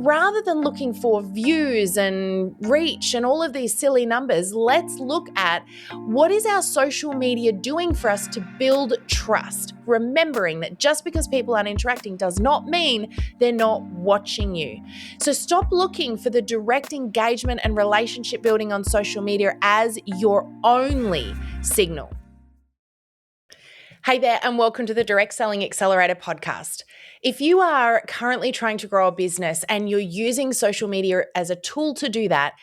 Rather than looking for views and reach and all of these silly numbers, let's look at what is our social media doing for us to build trust, remembering that just because people aren't interacting does not mean they're not watching you. So stop looking for the direct engagement and relationship building on social media as your only signal. Hey there, and welcome to the Direct Selling Accelerator Podcast. If you are currently trying to grow a business and you're using social media as a tool to do that,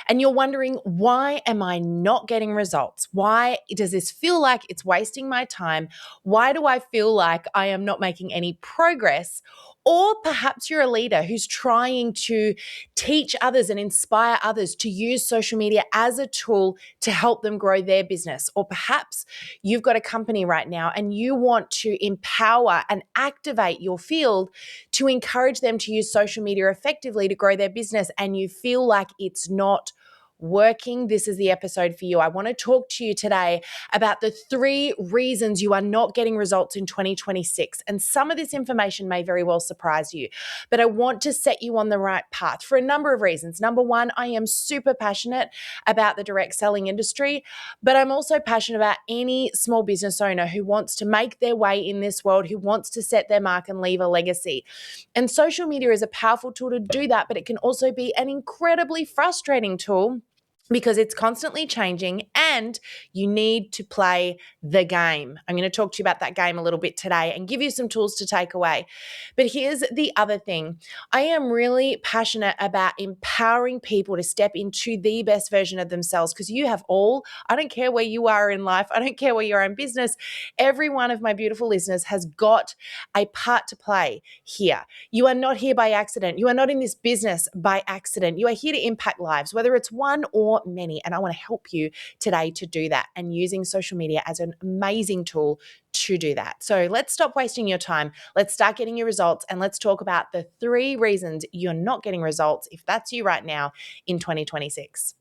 and you're wondering, why am I not getting results? Why does this feel like it's wasting my time? Why do I feel like I am not making any progress? Or perhaps you're a leader who's trying to teach others and inspire others to use social media as a tool to help them grow their business. Or perhaps you've got a company right now and you want to empower and activate your field to encourage them to use social media effectively to grow their business, and you feel like it's not working. This is the episode for you. I want to talk to you today about the 3 reasons you are not getting results in 2026. And some of this information may very well surprise you, but I want to set you on the right path for a number of reasons. Number one, I am super passionate about the direct selling industry, but I'm also passionate about any small business owner who wants to make their way in this world, who wants to set their mark and leave a legacy. And social media is a powerful tool to do that, but it can also be an incredibly frustrating tool because it's constantly changing and you need to play the game. I'm going to talk to you about that game a little bit today and give you some tools to take away. But here's the other thing. I am really passionate about empowering people to step into the best version of themselves, because you have I don't care where you are in life. I don't care where you are in business. Every one of my beautiful listeners has got a part to play here. You are not here by accident. You are not in this business by accident. You are here to impact lives, whether it's one or many. And I want to help you today to do that, and using social media as an amazing tool to do that. So let's stop wasting your time. Let's start getting your results, and let's talk about the 3 reasons you're not getting results, if that's you right now, in 2026.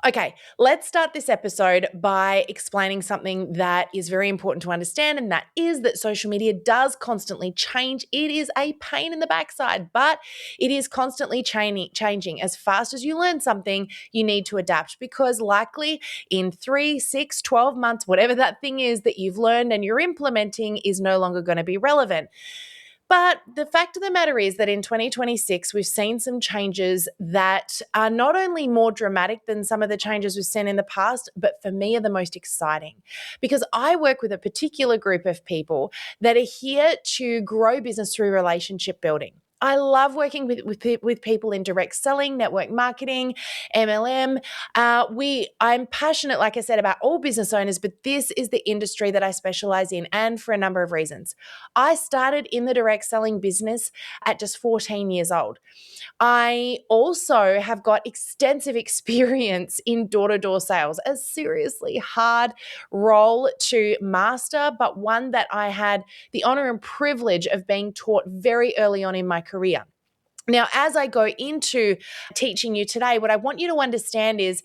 Okay, let's start this episode by explaining something that is very important to understand, and that is that social media does constantly change. It is a pain in the backside, but it is constantly changing. As fast as you learn something, you need to adapt, because likely in 3, 6, 12 months, whatever that thing is that you've learned and you're implementing is no longer going to be relevant. But the fact of the matter is that in 2026, we've seen some changes that are not only more dramatic than some of the changes we've seen in the past, but for me are the most exciting, because I work with a particular group of people that are here to grow business through relationship building. I love working with people in direct selling, network marketing, MLM. I'm passionate, like I said, about all business owners, but this is the industry that I specialize in, and for a number of reasons. I started in the direct selling business at just 14 years old. I also have got extensive experience in door-to-door sales, a seriously hard role to master, but one that I had the honor and privilege of being taught very early on in my career. Now, as I go into teaching you today, what I want you to understand is,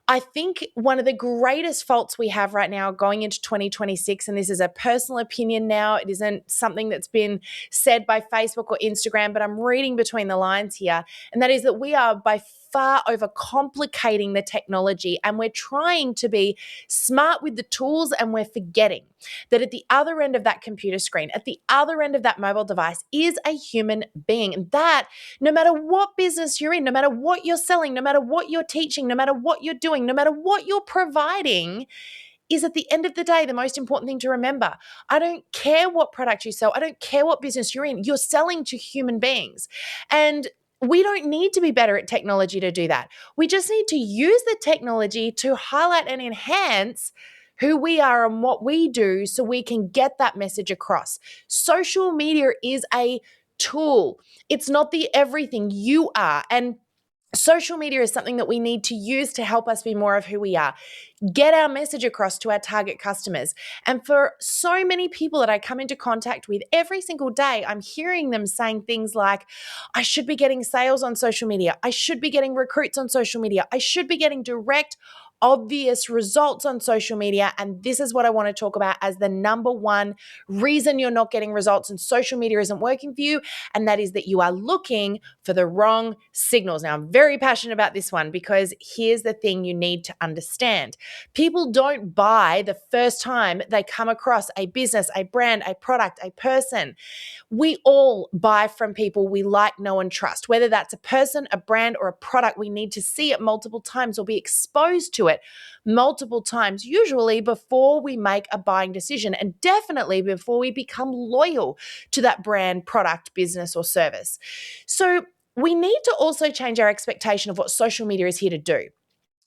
I think one of the greatest faults we have right now going into 2026, and this is a personal opinion now, it isn't something that's been said by Facebook or Instagram, but I'm reading between the lines here, and that is that we are by far overcomplicating the technology, and we're trying to be smart with the tools, and we're forgetting that at the other end of that computer screen, at the other end of that mobile device is a human being. And that, no matter what business you're in, no matter what you're selling, no matter what you're teaching, no matter what you're doing, no matter what you're providing, is at the end of the day the most important thing to remember. I don't care what product you sell. I don't care what business you're in. You're selling to human beings. And we don't need to be better at technology to do that. We just need to use the technology to highlight and enhance who we are and what we do, so we can get that message across. Social media is a tool. It's not the everything. You are. And Social media is something that we need to use to help us be more of who we are, get our message across to our target customers. And for so many people that I come into contact with every single day, I'm hearing them saying things like, I should be getting sales on social media. I should be getting recruits on social media. I should be getting direct, obvious results on social media. And this is what I want to talk about as the number one reason you're not getting results and social media isn't working for you. And that is that you are looking for the wrong signals. Now, I'm very passionate about this one because here's the thing you need to understand. People don't buy the first time they come across a business, a brand, a product, a person. We all buy from people we like, know, and trust. Whether that's a person, a brand, or a product, we need to see it multiple times or be exposed to it multiple times, usually before we make a buying decision, and definitely before we become loyal to that brand, product, business, or service. So we need to also change our expectation of what social media is here to do.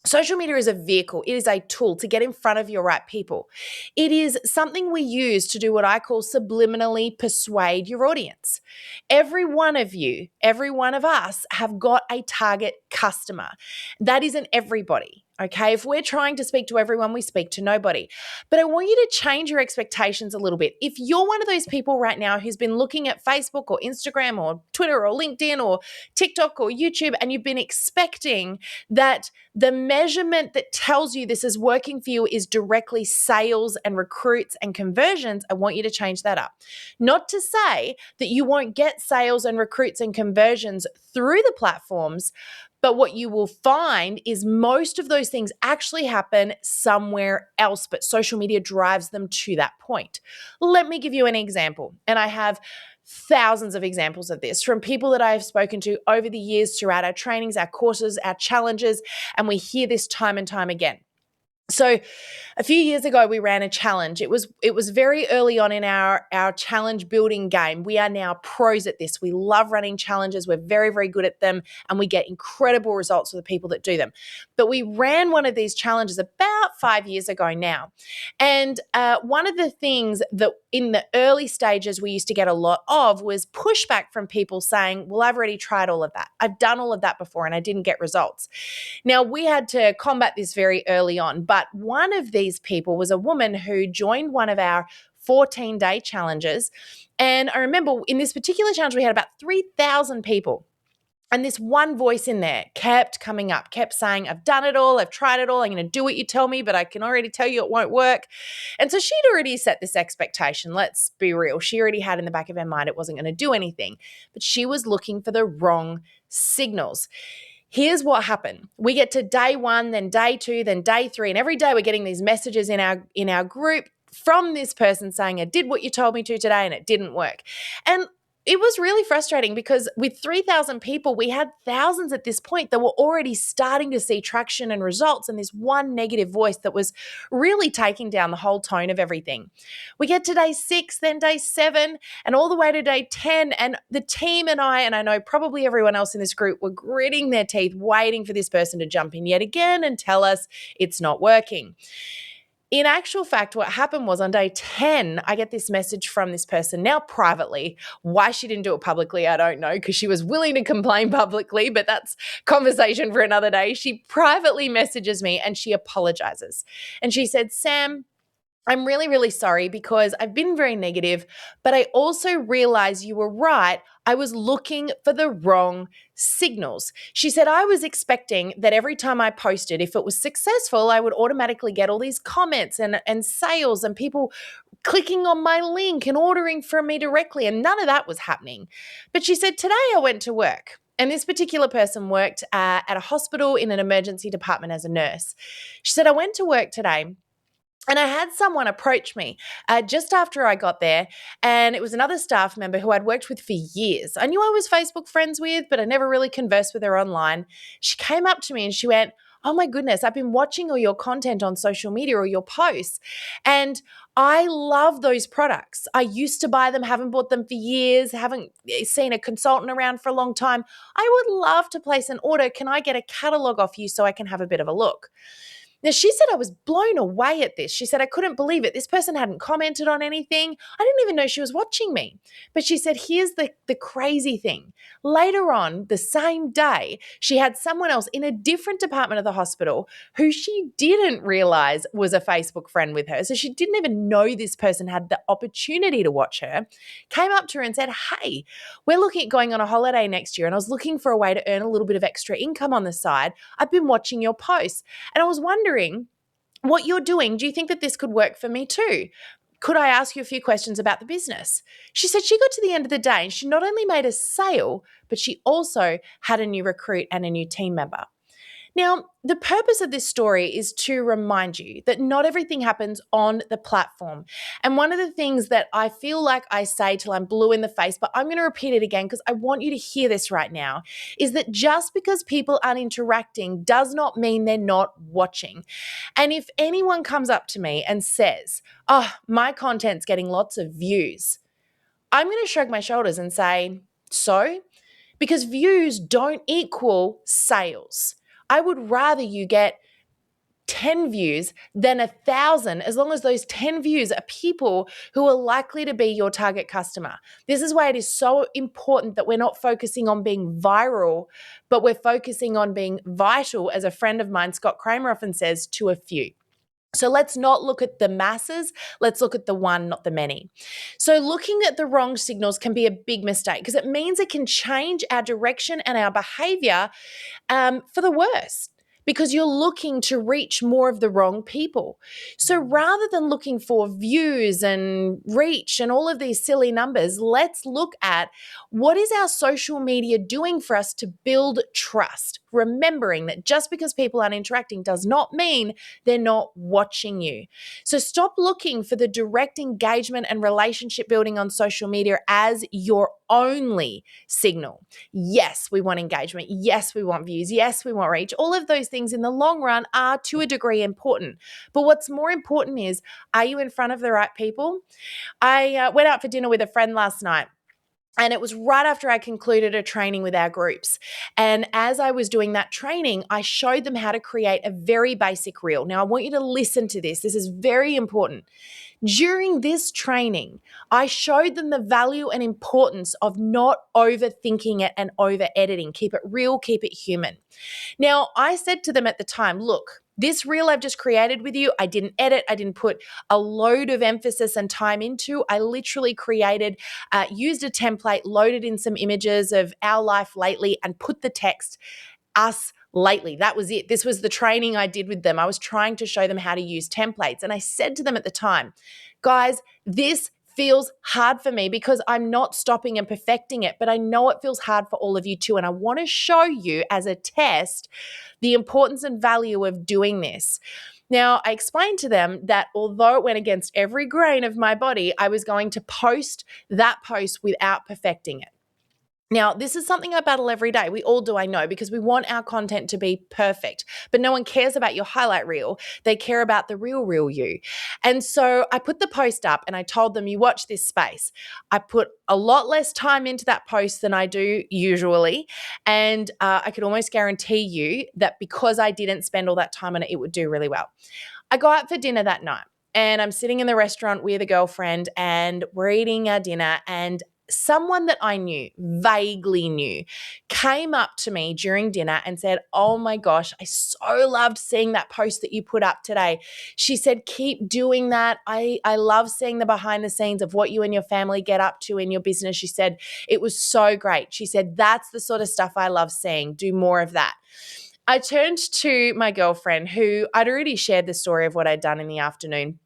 Social media is a vehicle. It is a tool to get in front of your right people. It is something we use to do what I call subliminally persuade your audience. Every one of you, every one of us have got a target customer. That isn't everybody. Okay, if we're trying to speak to everyone, we speak to nobody. But I want you to change your expectations a little bit. If you're one of those people right now who's been looking at Facebook or Instagram or Twitter or LinkedIn or TikTok or YouTube, and you've been expecting that the measurement that tells you this is working for you is directly sales and recruits and conversions, I want you to change that up. Not to say that you won't get sales and recruits and conversions through the platforms, but what you will find is most of those things actually happen somewhere else, but social media drives them to that point. Let me give you an example. And I have thousands of examples of this from people that I have spoken to over the years throughout our trainings, our courses, our challenges, and we hear this time and time again. So a few years ago, we ran a challenge. It was very early on in our challenge building game. We are now pros at this. We love running challenges. We're very, very good at them, and we get incredible results for the people that do them. But we ran one of these challenges about 5 years ago now. And one of the things that in the early stages we used to get a lot of was pushback from people saying, well, I've already tried all of that. I've done all of that before and I didn't get results. Now, we had to combat this very early on, but one of these people was a woman who joined one of our 14-day challenges. And I remember in this particular challenge, we had about 3,000 people. And this one voice in there kept coming up, kept saying, I've done it all, I've tried it all, I'm going to do what you tell me, but I can already tell you it won't work. And so she'd already set this expectation. Let's be real. She already had in the back of her mind it wasn't going to do anything, but she was looking for the wrong signals. Here's what happened. We get to day 1, then day 2, then day 3, and every day we're getting these messages in our group from this person saying, I did what you told me to today and it didn't work. And it was really frustrating because with 3,000 people, we had thousands at this point that were already starting to see traction and results, and this one negative voice that was really taking down the whole tone of everything. We get to day 6, then day 7, and all the way to day 10, and the team and I know probably everyone else in this group were gritting their teeth, waiting for this person to jump in yet again and tell us it's not working. In actual fact, what happened was on day 10, I get this message from this person, now privately. Why she didn't do it publicly, I don't know, because she was willing to complain publicly, but that's conversation for another day. She privately messages me and she apologizes. And she said, Sam, I'm really, really sorry because I've been very negative, but I also realize you were right. I was looking for the wrong signals. She said, I was expecting that every time I posted, if it was successful, I would automatically get all these comments and sales and people clicking on my link and ordering from me directly. And none of that was happening. But she said, today I went to work. And this particular person worked at a hospital in an emergency department as a nurse. She said, I went to work today. And I had someone approach me just after I got there, and it was another staff member who I'd worked with for years. I knew I was Facebook friends with, but I never really conversed with her online. She came up to me and she went, oh my goodness, I've been watching all your content on social media or your posts, and I love those products. I used to buy them, haven't bought them for years, haven't seen a consultant around for a long time. I would love to place an order. Can I get a catalog off you so I can have a bit of a look? Now, she said I was blown away at this. She said I couldn't believe it. This person hadn't commented on anything. I didn't even know she was watching me. But she said, here's the crazy thing. Later on, the same day, she had someone else in a different department of the hospital who she didn't realize was a Facebook friend with her. So she didn't even know this person had the opportunity to watch her, came up to her and said, hey, we're looking at going on a holiday next year, and I was looking for a way to earn a little bit of extra income on the side. I've been watching your posts, and I was wondering what you're doing. Do you think that this could work for me too? Could I ask you a few questions about the business? She said she got to the end of the day and she not only made a sale, but she also had a new recruit and a new team member. Now, the purpose of this story is to remind you that not everything happens on the platform. And one of the things that I feel like I say till I'm blue in the face, but I'm going to repeat it again because I want you to hear this right now, is that just because people aren't interacting does not mean they're not watching. And if anyone comes up to me and says, oh, my content's getting lots of views, I'm going to shrug my shoulders and say, so? Because views don't equal sales. I would rather you get 10 views than 1,000, as long as those 10 views are people who are likely to be your target customer. This is why it is so important that we're not focusing on being viral, but we're focusing on being vital, as a friend of mine, Scott Kramer, often says, to a few. So let's not look at the masses. Let's look at the one, not the many. So looking at the wrong signals can be a big mistake because it means it can change our direction and our behavior for the worse, because you're looking to reach more of the wrong people. So rather than looking for views and reach and all of these silly numbers, let's look at what is our social media doing for us to build trust, remembering that just because people aren't interacting does not mean they're not watching you. So stop looking for the direct engagement and relationship building on social media as your only signal. Yes, we want engagement. Yes, we want views. Yes, we want reach. All of those things in the long run are to a degree important. But what's more important is, are you in front of the right people? I went out for dinner with a friend last night. And it was right after I concluded a training with our groups. And as I was doing that training, I showed them how to create a very basic reel. Now, I want you to listen to this. This is very important. During this training, I showed them the value and importance of not overthinking it and over editing. Keep it real, keep it human. Now, I said to them at the time, look, this reel I've just created with you, I didn't edit, I didn't put a load of emphasis and time into. I literally created, used a template, loaded in some images of our life lately, and put the text, us lately. That was it. This was the training I did with them. I was trying to show them how to use templates. And I said to them at the time, guys, this feels hard for me because I'm not stopping and perfecting it, but I know it feels hard for all of you too. And I want to show you as a test the importance and value of doing this. Now, I explained to them that although it went against every grain of my body, I was going to post that post without perfecting it. Now, this is something I battle every day. We all do, I know, because we want our content to be perfect. But no one cares about your highlight reel. They care about the real you. And so I put the post up and I told them, you watch this space. I put a lot less time into that post than I do usually. And I could almost guarantee you that because I didn't spend all that time on it, it would do really well. I go out for dinner that night and I'm sitting in the restaurant with a girlfriend and we're eating our dinner, and someone that I knew, vaguely knew, came up to me during dinner and said, oh my gosh, I so loved seeing that post that you put up today. She said, keep doing that. I love seeing the behind the scenes of what you and your family get up to in your business. She said, it was so great. She said, that's the sort of stuff I love seeing. Do more of that. I turned to my girlfriend, who I'd already shared the story of what I'd done in the afternoon.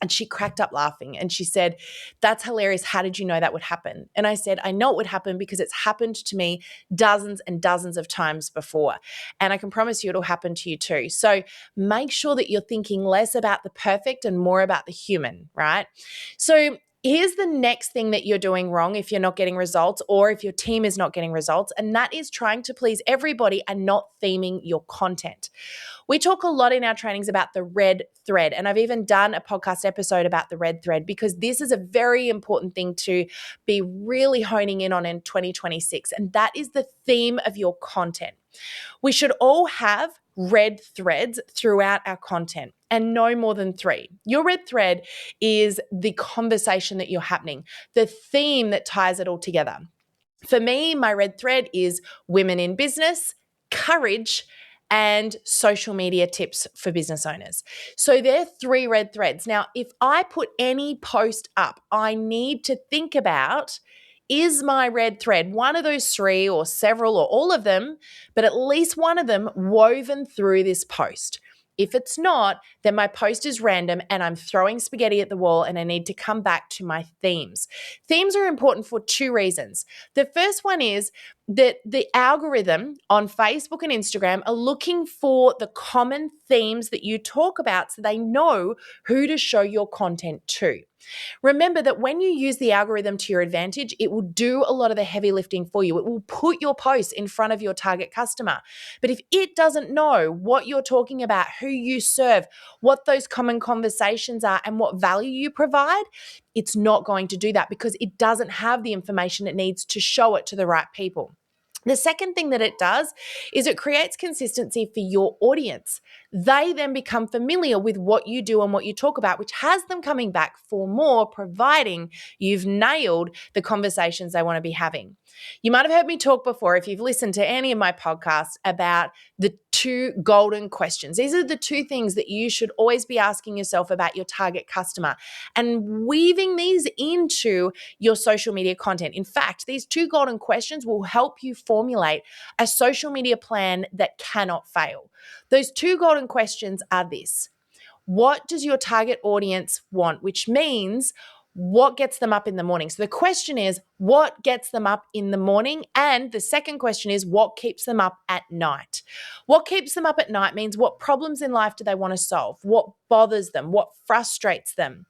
And she cracked up laughing and she said, that's hilarious. How did you know that would happen? And I said, I know it would happen because it's happened to me dozens and dozens of times before. And I can promise you it'll happen to you too. So make sure that you're thinking less about the perfect and more about the human, right? So here's the next thing that you're doing wrong if you're not getting results, or if your team is not getting results, and that is trying to please everybody and not theming your content. We talk a lot in our trainings about the red thread, and I've even done a podcast episode about the red thread because this is a very important thing to be really honing in on in 2026, and that is the theme of your content. We should all have red threads throughout our content, and no more than 3. Your red thread is the conversation that you're happening, the theme that ties it all together. For me, my red thread is women in business, courage, and social media tips for business owners. So they're 3 red threads. Now, if I put any post up, I need to think about, is my red thread one of those 3 or several or all of them, but at least one of them woven through this post? If it's not, then my post is random and I'm throwing spaghetti at the wall and I need to come back to my themes. Themes are important for 2 reasons. The first one is that the algorithm on Facebook and Instagram are looking for the common themes that you talk about so they know who to show your content to. Remember that when you use the algorithm to your advantage, it will do a lot of the heavy lifting for you. It will put your posts in front of your target customer. But if it doesn't know what you're talking about, who you serve, what those common conversations are, and what value you provide, it's not going to do that because it doesn't have the information it needs to show it to the right people. The second thing that it does is it creates consistency for your audience. They then become familiar with what you do and what you talk about, which has them coming back for more, providing you've nailed the conversations they want to be having. You might have heard me talk before, if you've listened to any of my podcasts, about the 2 golden questions. These are the 2 things that you should always be asking yourself about your target customer and weaving these into your social media content. In fact, these 2 golden questions will help you formulate a social media plan that cannot fail. Those 2 golden questions are this: what does your target audience want? Which means, what gets them up in the morning? So the question is, what gets them up in the morning? And the second question is, what keeps them up at night? What keeps them up at night means, what problems in life do they want to solve? What bothers them? What frustrates them?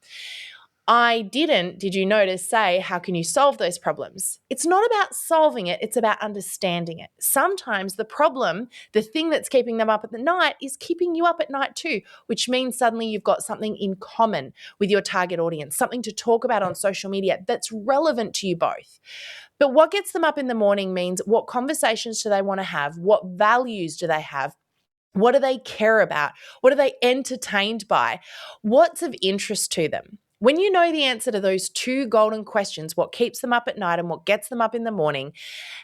I didn't, did you notice, say, how can you solve those problems? It's not about solving it, it's about understanding it. Sometimes the problem, the thing that's keeping them up at the night, is keeping you up at night too, which means suddenly you've got something in common with your target audience, something to talk about on social media that's relevant to you both. But what gets them up in the morning means, what conversations do they want to have? What values do they have? What do they care about? What are they entertained by? What's of interest to them? When you know the answer to those 2 golden questions, what keeps them up at night and what gets them up in the morning,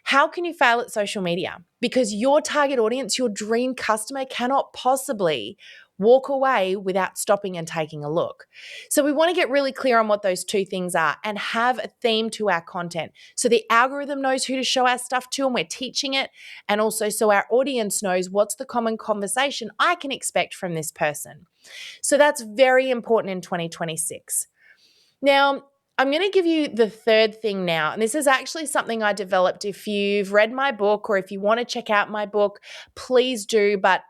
how can you fail at social media? Because your target audience, your dream customer, cannot possibly walk away without stopping and taking a look. So we want to get really clear on what those 2 things are and have a theme to our content. So the algorithm knows who to show our stuff to and we're teaching it. And also so our audience knows what's the common conversation I can expect from this person. So that's very important in 2026. Now, I'm going to give you the third thing now, and this is actually something I developed. If you've read my book or if you want to check out my book, please do, but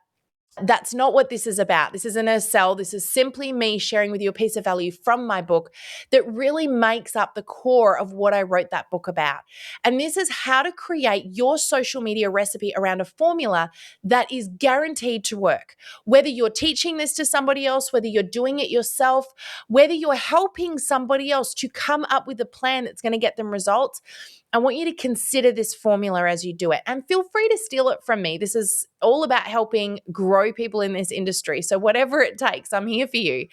that's not what this is about. This isn't a sell. This is simply me sharing with you a piece of value from my book that really makes up the core of what I wrote that book about. And this is how to create your social media recipe around a formula that is guaranteed to work. Whether you're teaching this to somebody else, whether you're doing it yourself, whether you're helping somebody else to come up with a plan that's going to get them results, I want you to consider this formula as you do it, and feel free to steal it from me. This is all about helping grow people in this industry. So whatever it takes, I'm here for you.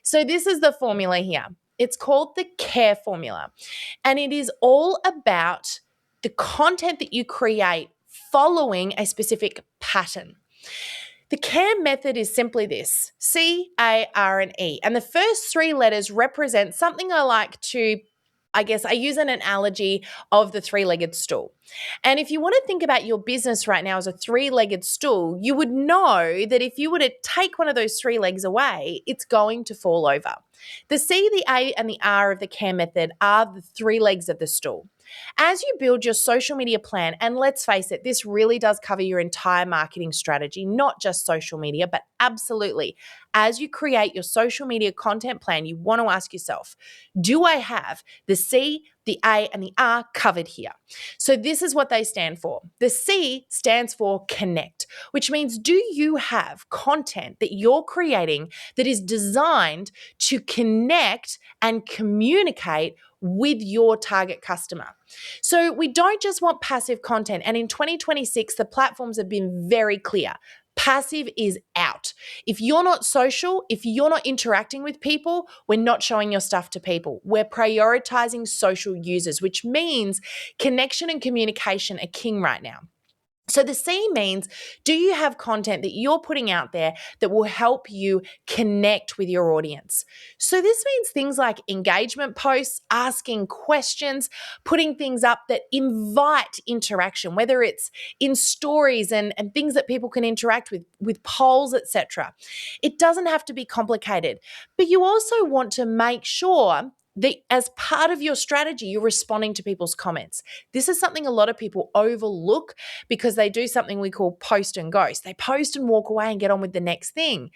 So this is the formula here. It's called the CARE formula, and it is all about the content that you create following a specific pattern. The CARE method is simply this: C, A, R, and E. And the first 3 letters represent something I like to, I use an analogy of the 3-legged stool. And if you want to think about your business right now as a 3-legged stool, you would know that if you were to take one of those 3 legs away, it's going to fall over. The C, the A, and the R of the CARE method are the 3 legs of the stool. As you build your social media plan, and let's face it, this really does cover your entire marketing strategy, not just social media, but absolutely. As you create your social media content plan, you want to ask yourself, do I have the C, the A, and the R covered here? So this is what they stand for. The C stands for connect, which means, do you have content that you're creating that is designed to connect and communicate with your target customer? So we don't just want passive content. And in 2026, the platforms have been very clear. Passive is out. If you're not social, if you're not interacting with people, we're not showing your stuff to people. We're prioritizing social users, which means connection and communication are king right now. So the C means, do you have content that you're putting out there that will help you connect with your audience? So this means things like engagement posts, asking questions, putting things up that invite interaction, whether it's in stories and things that people can interact with polls, etc. It doesn't have to be complicated, but you also want to make sure that as part of your strategy, you're responding to people's comments. This is something a lot of people overlook because they do something we call post and ghost. They post and walk away and get on with the next thing.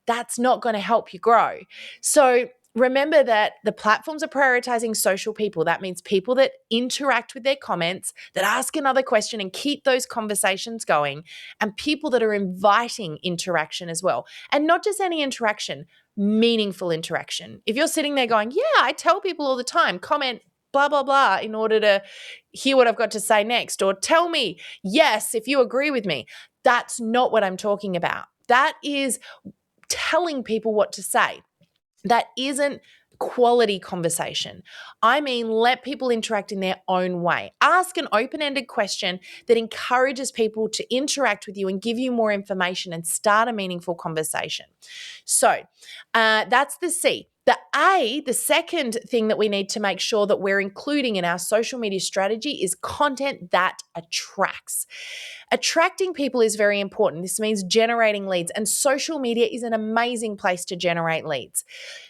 That's not going to help you grow. So remember that the platforms are prioritizing social people. That means people that interact with their comments, that ask another question and keep those conversations going, and people that are inviting interaction as well. And not just any interaction, meaningful interaction. If you're sitting there going, yeah, I tell people all the time, comment blah, blah, blah, in order to hear what I've got to say next, or tell me, yes, if you agree with me. That's not what I'm talking about. That is telling people what to say. That isn't quality conversation. I mean, let people interact in their own way. Ask an open-ended question that encourages people to interact with you and give you more information and start a meaningful conversation. So that's the C. The A, the second thing that we need to make sure that we're including in our social media strategy is content that attracts. Attracting people is very important. This means generating leads, and social media is an amazing place to generate leads.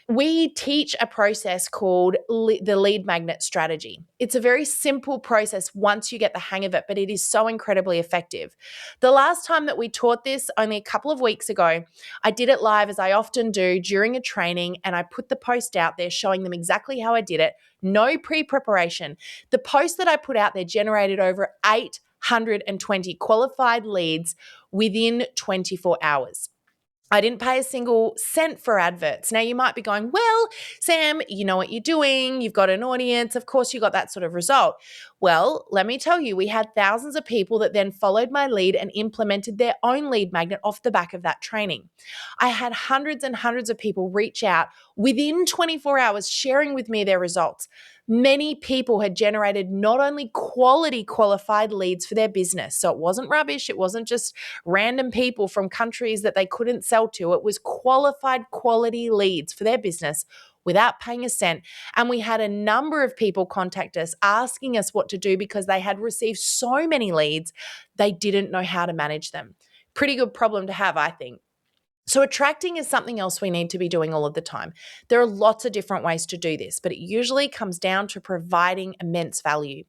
We teach a process called the lead magnet strategy. It's a very simple process once you get the hang of it, but it is so incredibly effective. The last time that we taught this, only a couple of weeks ago, I did it live as I often do during a training, and I put the post out there showing them exactly how I did it. No pre-preparation. The post that I put out there generated over 820 qualified leads within 24 hours. I didn't pay a single cent for adverts. Now you might be going, well, Sam, you know what you're doing. You've got an audience. Of course, you got that sort of result. Well, let me tell you, we had thousands of people that then followed my lead and implemented their own lead magnet off the back of that training. I had hundreds and hundreds of people reach out within 24 hours sharing with me their results. Many people had generated not only quality qualified leads for their business. So it wasn't rubbish. It wasn't just random people from countries that they couldn't sell to. It was qualified quality leads for their business without paying a cent. And we had a number of people contact us asking us what to do because they had received so many leads, they didn't know how to manage them. Pretty good problem to have, I think. So attracting is something else we need to be doing all of the time. There are lots of different ways to do this, but it usually comes down to providing immense value.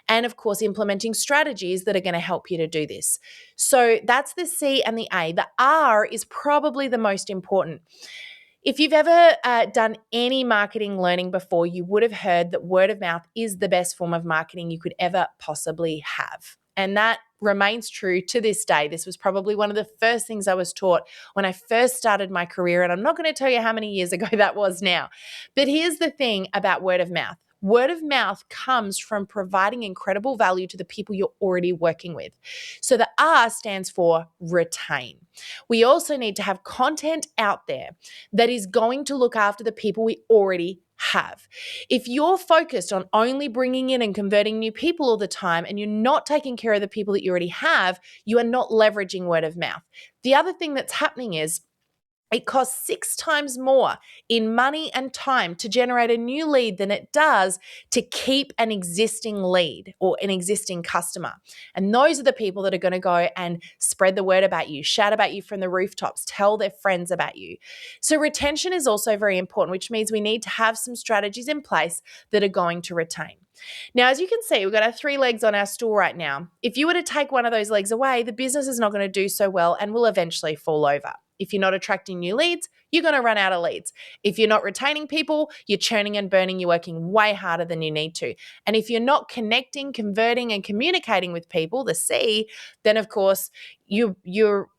And of course, implementing strategies that are going to help you to do this. So that's the C and the A. The R is probably the most important. If you've ever done any marketing learning before, you would have heard that word of mouth is the best form of marketing you could ever possibly have. And that remains true to this day. This was probably one of the first things I was taught when I first started my career. And I'm not going to tell you how many years ago that was now. But here's the thing about word of mouth. Word of mouth comes from providing incredible value to the people you're already working with. So the R stands for retain. We also need to have content out there that is going to look after the people we already have. If you're focused on only bringing in and converting new people all the time and you're not taking care of the people that you already have, you are not leveraging word of mouth. The other thing that's happening is it costs 6 times more in money and time to generate a new lead than it does to keep an existing lead or an existing customer. And those are the people that are going to go and spread the word about you, shout about you from the rooftops, tell their friends about you. So retention is also very important, which means we need to have some strategies in place that are going to retain. Now, as you can see, we've got our 3 legs on our stool right now. If you were to take one of those legs away, the business is not going to do so well and will eventually fall over. If you're not attracting new leads, you're going to run out of leads. If you're not retaining people, you're churning and burning, you're working way harder than you need to. And if you're not connecting, converting, and communicating with people, the C, then of course you're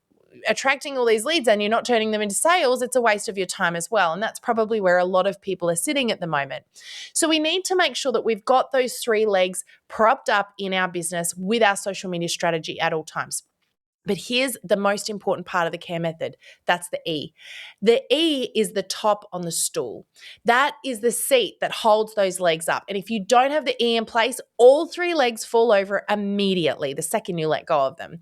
attracting all these leads and you're not turning them into sales. It's a waste of your time as well. And that's probably where a lot of people are sitting at the moment. So we need to make sure that we've got those 3 legs propped up in our business with our social media strategy at all times. But here's the most important part of the care method. That's the E. The E is the top on the stool. That is the seat that holds those legs up. And if you don't have the E in place, all three legs fall over immediately the second you let go of them.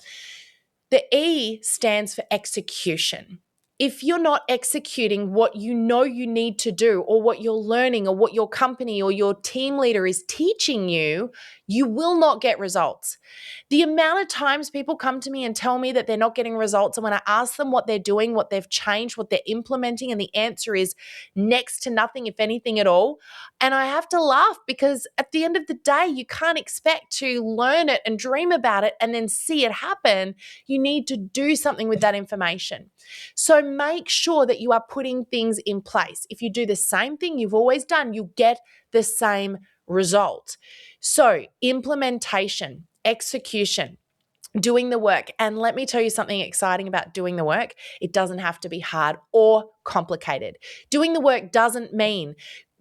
The E stands for execution. If you're not executing what you know you need to do, or what you're learning, or what your company or your team leader is teaching you, you will not get results. The amount of times people come to me and tell me that they're not getting results, and when I ask them what they're doing, what they've changed, what they're implementing, and the answer is next to nothing, if anything at all. And I have to laugh, because at the end of the day, you can't expect to learn it and dream about it and then see it happen. You need to do something with that information. So make sure that you are putting things in place. If you do the same thing you've always done, you get the same result. So implementation, execution, doing the work. And let me tell you something exciting about doing the work. It doesn't have to be hard or complicated. Doing the work doesn't mean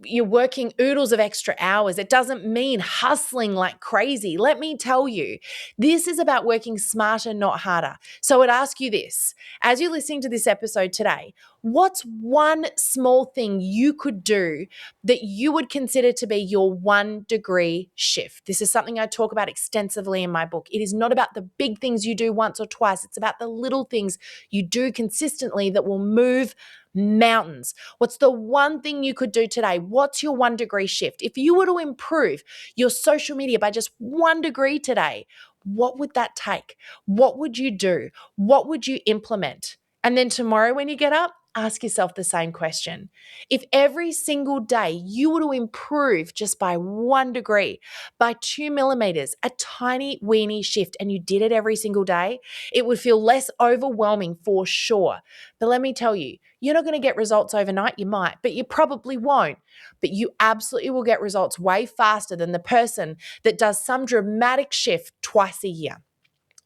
you're working oodles of extra hours. It doesn't mean hustling like crazy. Let me tell you, this is about working smarter, not harder. So I'd ask you this, as you're listening to this episode today, what's one small thing you could do that you would consider to be your 1-degree shift? This is something I talk about extensively in my book. It is not about the big things you do once or twice. It's about the little things you do consistently that will move mountains. What's the one thing you could do today? What's your 1-degree shift? If you were to improve your social media by just 1 degree today, what would that take? What would you do? What would you implement? And then tomorrow when you get up, ask yourself the same question. If every single day you were to improve just by 1 degree, by 2 millimeters, a tiny weeny shift, and you did it every single day, it would feel less overwhelming for sure. But let me tell you, you're not going to get results overnight. You might, but you probably won't. But you absolutely will get results way faster than the person that does some dramatic shift twice a year.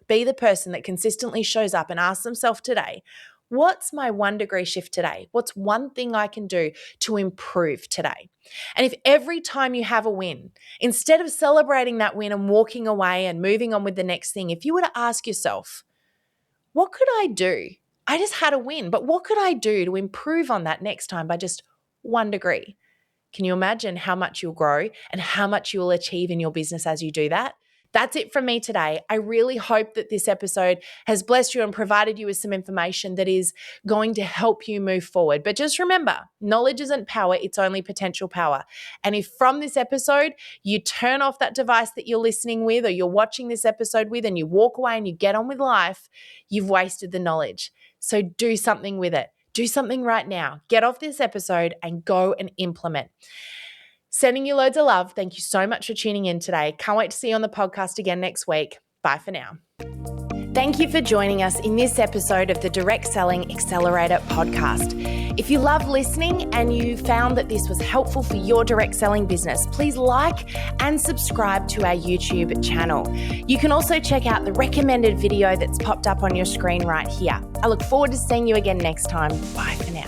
Be the person that consistently shows up and asks themselves today, what's my 1-degree shift today? What's one thing I can do to improve today? And if every time you have a win, instead of celebrating that win and walking away and moving on with the next thing, if you were to ask yourself, what could I do? I just had a win, but what could I do to improve on that next time by just 1 degree? Can you imagine how much you'll grow and how much you'll achieve in your business as you do that? That's it from me today. I really hope that this episode has blessed you and provided you with some information that is going to help you move forward. But just remember, knowledge isn't power, it's only potential power. And if from this episode, you turn off that device that you're listening with or you're watching this episode with and you walk away and you get on with life, you've wasted the knowledge. So do something with it. Do something right now. Get off this episode and go and implement. Sending you loads of love. Thank you so much for tuning in today. Can't wait to see you on the podcast again next week. Bye for now. Thank you for joining us in this episode of the Direct Selling Accelerator Podcast. If you love listening and you found that this was helpful for your direct selling business, please like and subscribe to our YouTube channel. You can also check out the recommended video that's popped up on your screen right here. I look forward to seeing you again next time. Bye for now.